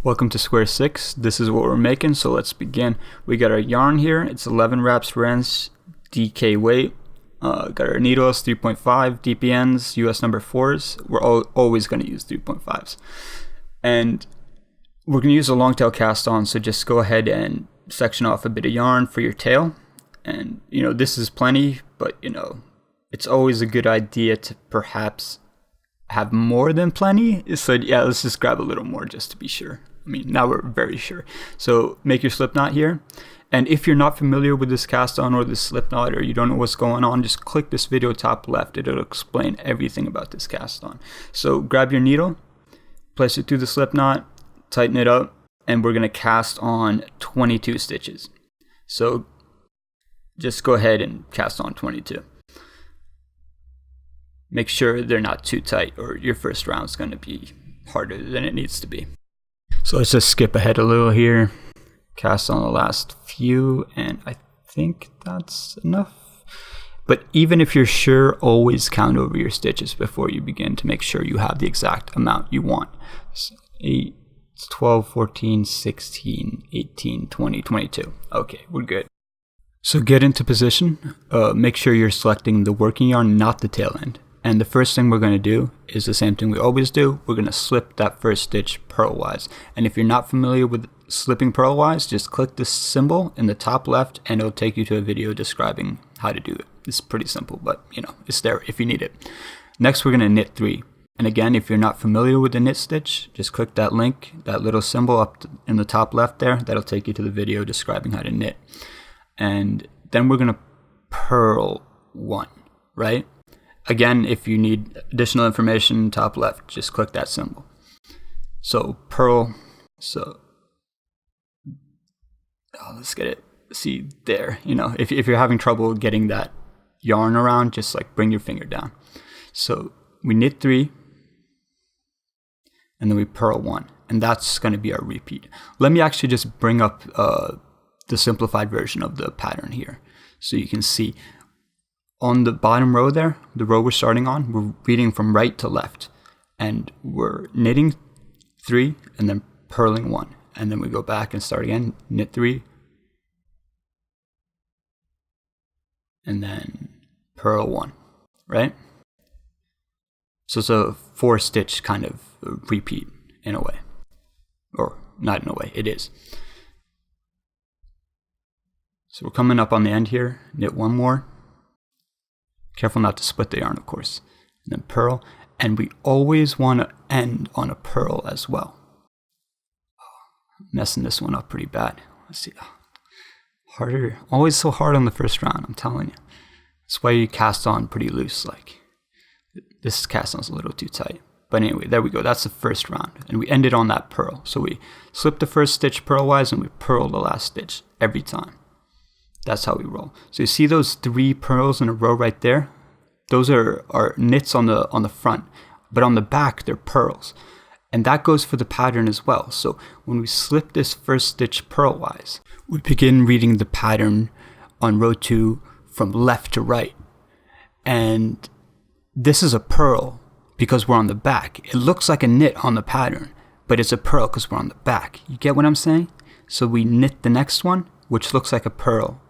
Welcome to square 6. This is what we're making, so let's begin. We got our yarn here. It's 11 wraps per inch, DK weight. Got our needles, 3.5 DPNs, US number 4s. We're always going to use 3.5s. And we're going to use a long tail cast on, so just go ahead and section off a bit of yarn for your tail. And, this is plenty, but, it's always a good idea to perhaps have more than plenty. So yeah, let's just grab a little more just to be sure. Now we're very sure. So make your slip knot here. And if you're not familiar with this cast on or this slip knot, or you don't know what's going on, just click this video top left. It'll explain everything about this cast on. So grab your needle, place it through the slip knot, tighten it up, and we're gonna cast on 22 stitches. So just go ahead and cast on 22. Make sure they're not too tight or your first round is going to be harder than it needs to be. So let's just skip ahead a little here. Cast on the last few, and I think that's enough. But even if you're sure, always count over your stitches before you begin to make sure you have the exact amount you want. So 8, 12, 14, 16, 18, 20, 22. Okay, we're good. So get into position. Make sure you're selecting the working yarn, not the tail end. And the first thing we're going to do is the same thing we always do. We're going to slip that first stitch purlwise. And if you're not familiar with slipping purlwise, just click this symbol in the top left and it'll take you to a video describing how to do it. It's pretty simple, but it's there if you need it. Next, we're going to knit 3. And again, if you're not familiar with the knit stitch, just click that link, that little symbol up in the top left there. That'll take you to the video describing how to knit. And then we're going to purl 1, right? Again, if you need additional information, top left, just click that symbol. So purl, let's get it. See there, if you're having trouble getting that yarn around, just bring your finger down. So we knit 3, and then we purl 1, and that's going to be our repeat. Let me actually just bring up the simplified version of the pattern here, so you can see. On the bottom row there, the row we're starting on, we're reading from right to left. And we're knitting 3 and then purling 1. And then we go back and start again, knit 3. And then purl 1, right? So it's a 4-stitch kind of repeat in a way. Or not in a way, it is. So we're coming up on the end here, knit 1 more. Careful not to split the yarn, of course. And then purl. And we always want to end on a purl as well. Messing this one up pretty bad. Let's see. Harder. Always so hard on the first round, I'm telling you. That's why you cast on pretty loose. This cast on's a little too tight. But anyway, there we go. That's the first round. And we ended on that purl. So we slip the first stitch purlwise and we purl the last stitch every time. That's how we roll. So you see those 3 purls in a row right there? Those are our knits on the front, but on the back they're purls. And that goes for the pattern as well. So when we slip this first stitch purlwise, we begin reading the pattern on row 2 from left to right. And this is a purl because we're on the back. It looks like a knit on the pattern, but it's a purl because we're on the back. You get what I'm saying? So we knit the next one, which looks like a purl.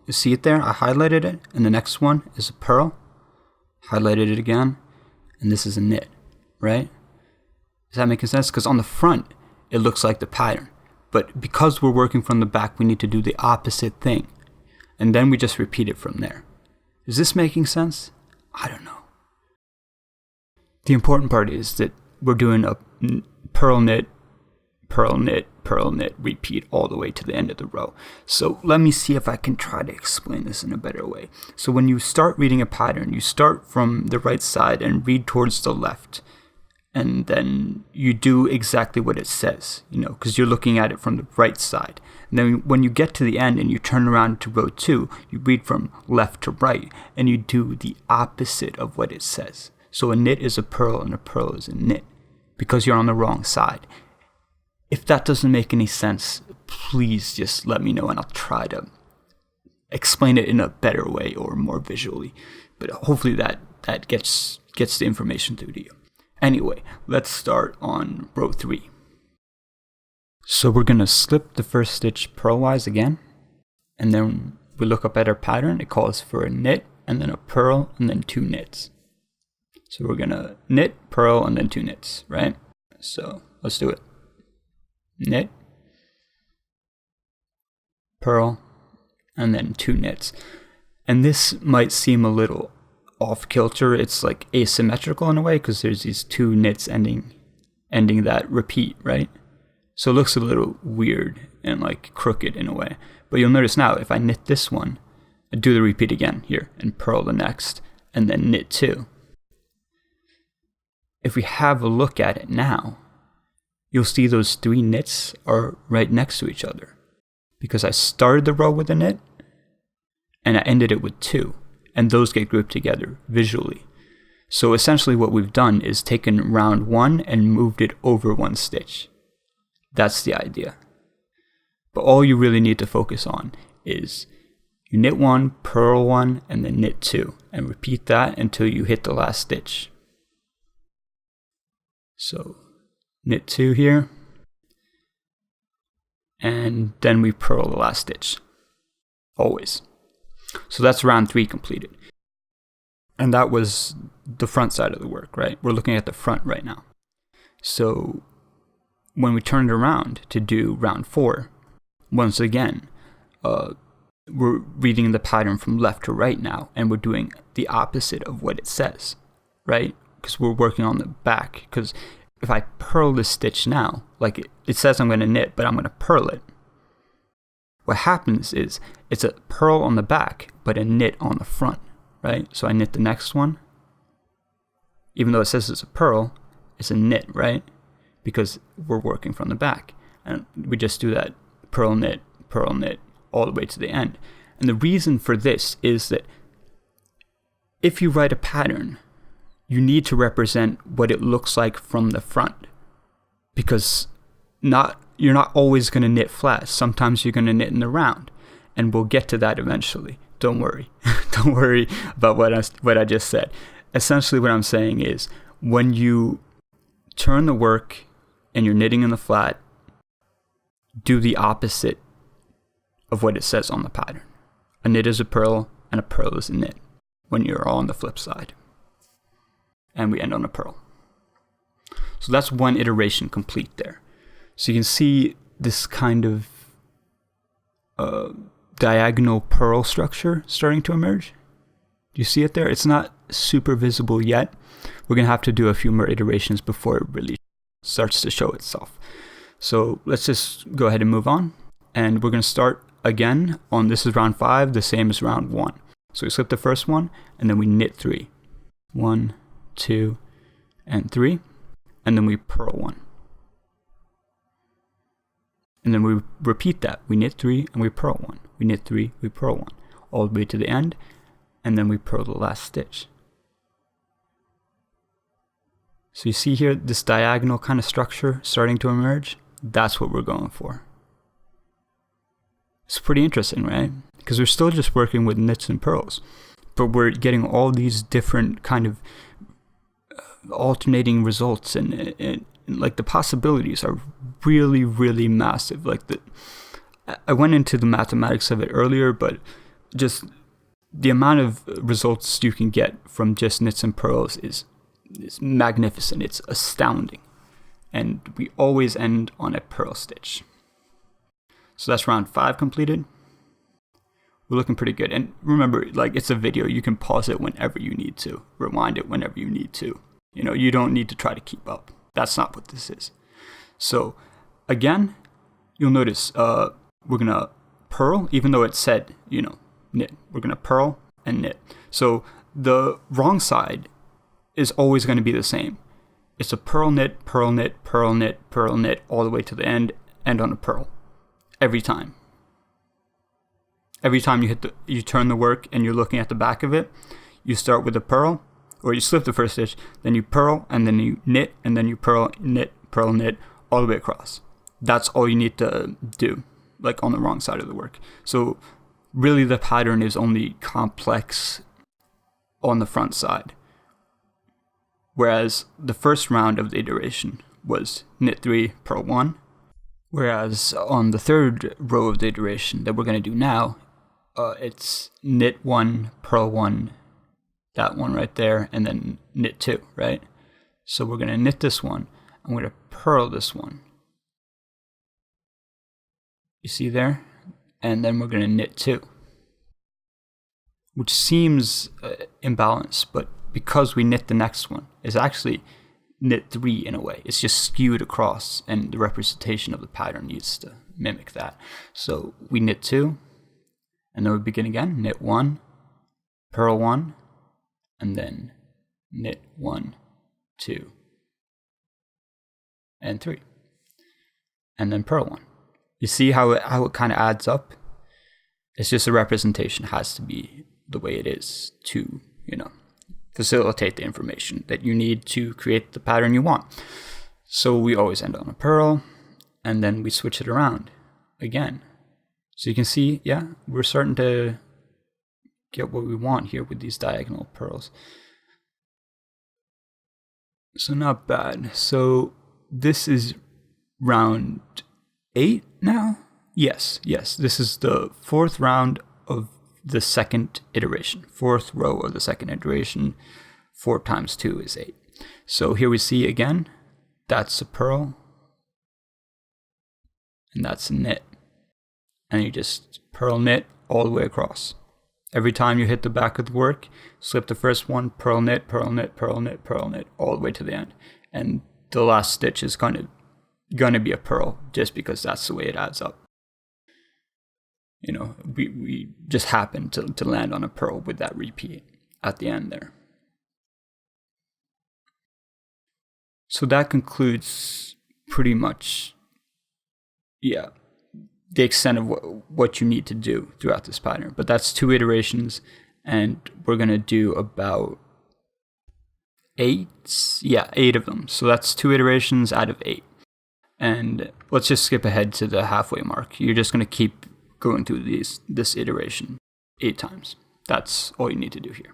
You see it there? I highlighted it, and the next one is a purl. Highlighted it again, and this is a knit, right? Is that making sense? Because on the front, it looks like the pattern. But because we're working from the back, we need to do the opposite thing. And then we just repeat it from there. Is this making sense? I don't know. The important part is that we're doing a purl knit, repeat all the way to the end of the row. So let me see if I can try to explain this in a better way. So when you start reading a pattern, you start from the right side and read towards the left. And then you do exactly what it says, because you're looking at it from the right side. And then when you get to the end and you turn around to row 2, you read from left to right and you do the opposite of what it says. So a knit is a purl and a purl is a knit because you're on the wrong side. If that doesn't make any sense, please just let me know and I'll try to explain it in a better way or more visually. But hopefully that gets the information through to you. Anyway, let's start on row 3. So we're going to slip the first stitch purlwise again, and then we look up at our pattern. It calls for a knit and then a purl and then 2 knits. So we're going to knit, purl, and then 2 knits, right? So let's do it. Knit, purl, and then 2 knits. And this might seem a little off kilter. It's like asymmetrical in a way because there's these 2 knits ending that repeat, right? So it looks a little weird and like crooked in a way. But you'll notice now, if I knit this one, I do the repeat again here and purl the next and then knit 2. If we have a look at it now, you'll see those 3 knits are right next to each other because I started the row with a knit and I ended it with 2, and those get grouped together visually. So essentially what we've done is taken round 1 and moved it over 1 stitch. That's the idea. But all you really need to focus on is you knit 1, purl 1, and then knit 2, and repeat that until you hit the last stitch. So knit 2 here, and then we purl the last stitch, always. So that's round 3 completed. And that was the front side of the work, right? We're looking at the front right now. So when we turn it around to do round 4, once again, we're reading the pattern from left to right now, and we're doing the opposite of what it says, right? Because we're working on the back. Because if I purl this stitch now, like it says I'm going to knit, but I'm going to purl it. What happens is it's a purl on the back, but a knit on the front, right? So I knit the next one. Even though it says it's a purl, it's a knit, right? Because we're working from the back. And we just do that purl, knit, all the way to the end. And the reason for this is that if you write a pattern, you need to represent what it looks like from the front. Because you're not always going to knit flat. Sometimes you're going to knit in the round. And we'll get to that eventually. Don't worry. Don't worry about what I just said. Essentially what I'm saying is when you turn the work and you're knitting in the flat, do the opposite of what it says on the pattern. A knit is a purl and a purl is a knit when you're all on the flip side. And we end on a purl. So that's one iteration complete there. So you can see this kind of diagonal purl structure starting to emerge. Do you see it there? It's not super visible yet. We're going to have to do a few more iterations before it really starts to show itself. So let's just go ahead and move on. And we're going to start again on, this is round 5, the same as round 1. So we slip the first one and then we knit 3. 1, 2, and 3. And then we purl 1. And then we repeat that. We knit 3 and we purl 1. We knit 3, we purl 1. All the way to the end. And then we purl the last stitch. So you see here this diagonal kind of structure starting to emerge? That's what we're going for. It's pretty interesting, right? Because we're still just working with knits and purls. But we're getting all these different kind of alternating results, and like the possibilities are really, really massive. Like I went into the mathematics of it earlier, but just the amount of results you can get from just knits and purls is magnificent. It's astounding. And we always end on a purl stitch. So that's round 5 completed. We're looking pretty good. And remember, like, it's a video. You can pause it whenever you need to. Rewind it whenever you need to. You know, you don't need to try to keep up. That's not what this is. So again, you'll notice we're going to purl, even though it said, knit. We're going to purl and knit. So the wrong side is always going to be the same. It's a purl, knit, purl, knit, purl, knit, purl, knit, all the way to the end on a purl. Every time. Every time you turn the work and you're looking at the back of it, you start with a purl, or you slip the first stitch, then you purl, and then you knit, and then you purl, knit, all the way across. That's all you need to do, like on the wrong side of the work. So really the pattern is only complex on the front side. Whereas the first round of the iteration was knit 3, purl 1, Whereas on the third row of the iteration that we're going to do now, it's knit 1, purl 1, that one right there, and then knit 2, right? So we're going to knit this one, I'm going to purl this one. You see there? And then we're going to knit 2. Which seems imbalanced, but because we knit the next one, it's actually knit 3 in a way. It's just skewed across, and the representation of the pattern needs to mimic that. So we knit 2, and then we begin again, knit 1, purl 1, and then knit 1, 2, and 3, and then purl 1. You see how it kind of adds up? It's just a representation has to be the way it is to, facilitate the information that you need to create the pattern you want. So we always end on a purl, and then we switch it around again. So you can see, we're starting to get what we want here with these diagonal purls. So not bad. So this is round 8 now? Yes. This is the 4th round of the second iteration. 4th row of the second iteration. 4 times 2 is 8. So here we see again, that's a purl, and that's a knit. And you just purl knit all the way across. Every time you hit the back of the work, slip the first one, purl knit, purl knit, purl knit, purl knit, all the way to the end. And the last stitch is going to be a purl, just because that's the way it adds up. We just happen to land on a purl with that repeat at the end there. So that concludes pretty much, the extent of what you need to do throughout this pattern. But that's 2 iterations, and we're going to do about 8 of them. So that's 2 iterations out of 8. And let's just skip ahead to the halfway mark. You're just going to keep going through this iteration 8 times. That's all you need to do here.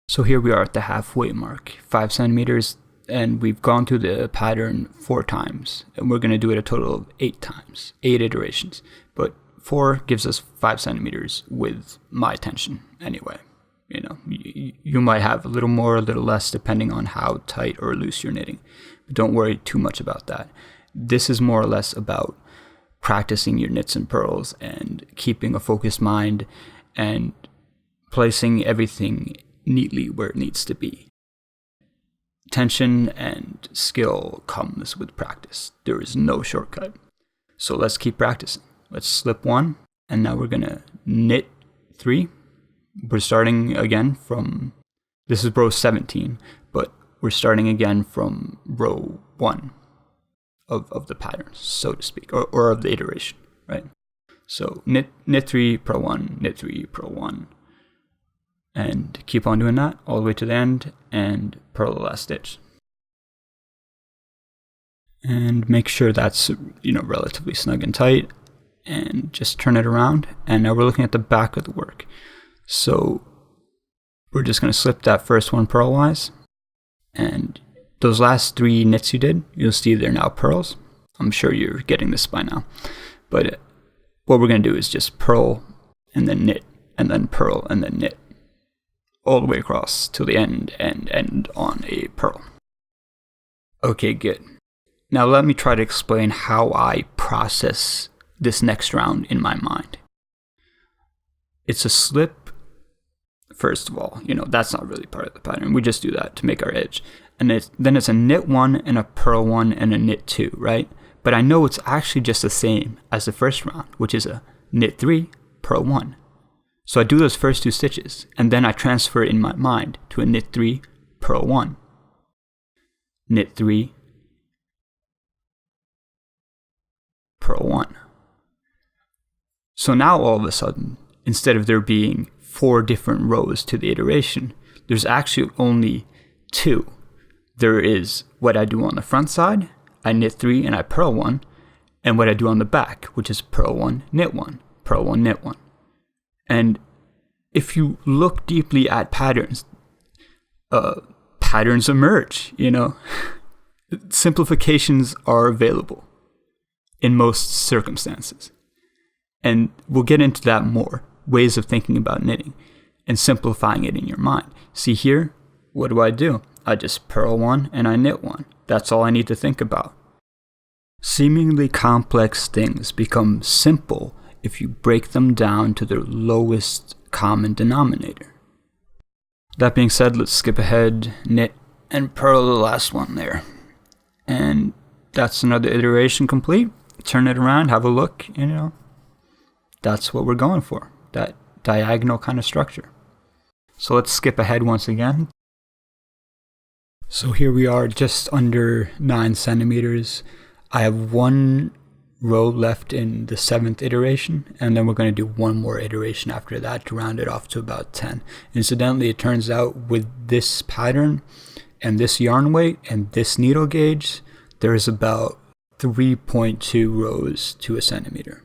So here we are at the halfway mark, 5 centimeters, and we've gone through the pattern 4 times, and we're going to do it a total of 8 times, 8 iterations. But 4 gives us 5 centimeters with my tension anyway. You might have a little more, a little less, depending on how tight or loose you're knitting. But don't worry too much about that. This is more or less about practicing your knits and purls and keeping a focused mind and placing everything neatly where it needs to be. Tension and skill comes with practice. There is no shortcut. So let's keep practicing. Let's slip 1, and now we're going to knit 3. We're starting again from, this is row 17, but we're starting again from row 1 of the pattern, so to speak, or of the iteration, right? So knit 3, purl 1, knit 3, purl 1, and keep on doing that all the way to the end, and purl the last stitch. And make sure that's, relatively snug and tight, and just turn it around. And now we're looking at the back of the work. So we're just going to slip that first one purlwise, and those last 3 knits you did, you'll see they're now purls. I'm sure you're getting this by now. But what we're going to do is just purl and then knit, and then purl and then knit, all the way across to the end and end on a purl. Okay, good. Now let me try to explain how I process this next round in my mind. It's a slip, first of all. That's not really part of the pattern. We just do that to make our edge. And then it's a knit 1 and a purl 1 and a knit 2, right? But I know it's actually just the same as the first round, which is a knit 3, purl 1. So I do those first 2 stitches, and then I transfer it in my mind to a knit 3, purl 1, knit 3, purl 1. So now all of a sudden, instead of there being 4 different rows to the iteration, there's actually only 2. There is what I do on the front side, I knit 3 and I purl 1, and what I do on the back, which is purl 1, knit 1, purl 1, knit 1. And if you look deeply at patterns, patterns emerge, Simplifications are available. in most circumstances. And we'll get into that more, ways of thinking about knitting and simplifying it in your mind. See here, what do? I just purl one and I knit one. That's all I need to think about. Seemingly complex things become simple if you break them down to their lowest common denominator. That being said, let's skip ahead, knit, and purl the last one there. And that's another iteration complete. Turn it around, have a look, that's what we're going for, that diagonal kind of structure. So let's skip ahead once again. So here we are, just under 9 centimeters. I have one row left in the 7th iteration, and then we're going to do one more iteration after that to round it off to about 10. Incidentally, it turns out with this pattern and this yarn weight and this needle gauge, there's about 3.2 rows to a centimeter.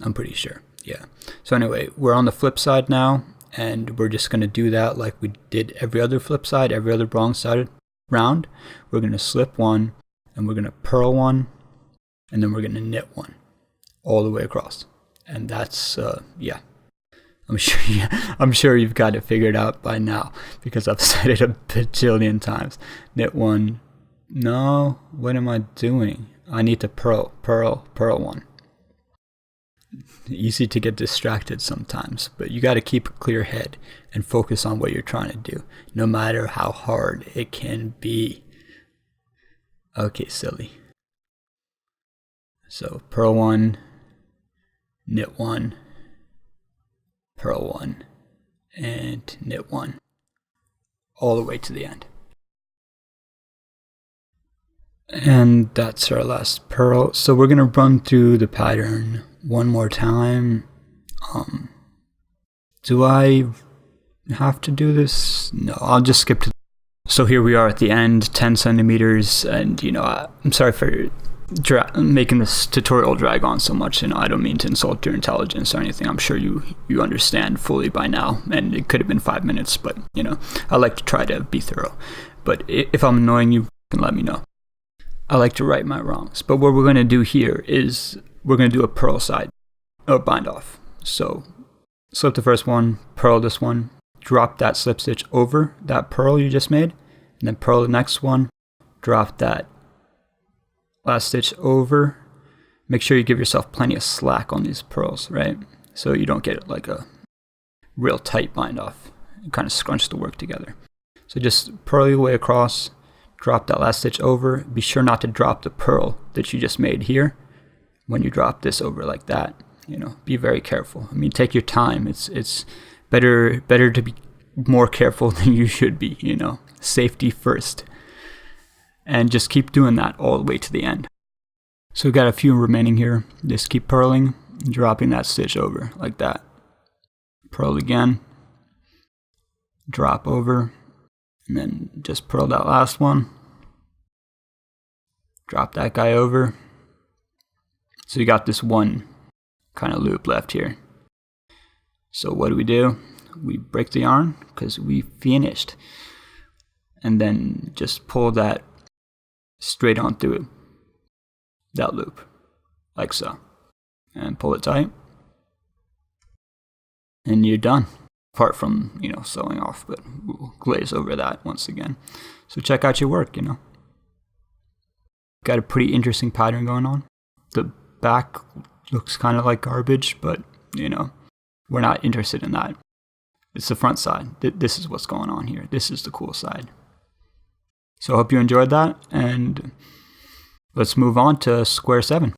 I'm pretty sure, yeah. So anyway, we're on the flip side now, and we're just going to do that like we did every other flip side, every other wrong sided round. We're going to slip one, and we're going to purl one, and then we're going to knit one all the way across. And that's, yeah. I'm sure you've got it figured out by now because I've said it a bajillion times. Knit one. No, what am I doing? I need to purl one. Easy to get distracted sometimes, but you got to keep a clear head and focus on what you're trying to do, no matter how hard it can be. Okay, silly. So purl one, knit one, purl one, and knit one, all the way to the end. And that's our last purl. So we're going to run through the pattern one more time. Do I have to do this? No, I'll just skip to. So here we are at the end, 10 centimeters, and I'm sorry for making this tutorial drag on so much. I don't mean to insult your intelligence or anything. I'm sure you understand fully by now, and it could have been 5 minutes, but I like to try to be thorough. But if I'm annoying you, can let me know. I like to right my wrongs. But what we're going to do here is we're going to do a purl side, or bind off. So slip the first one, purl this one, drop that slip stitch over that purl you just made, and then purl the next one, drop that last stitch over. Make sure you give yourself plenty of slack on these purls, right? So you don't get like a real tight bind off and kind of scrunch the work together. So just purl your way across, drop that last stitch over. Be sure not to drop the purl that you just made here when you drop this over like that. Be very careful. I mean, take your time. It's better to be more careful than you should be, Safety first. And just keep doing that all the way to the end. So we've got a few remaining here. Just keep purling, dropping that stitch over like that. Purl again, drop over, and then just purl that last one. Drop that guy over. So you got this one kind of loop left here. So what do? We break the yarn because we finished. And then just pull that straight on through that loop, like so. And pull it tight. And you're done. Apart from, sewing off, but we'll glaze over that once again. So check out your work, Got a pretty interesting pattern going on. The back looks kind of like garbage, but, we're not interested in that. It's the front side. This is what's going on here. This is the cool side. So I hope you enjoyed that, and let's move on to square 7.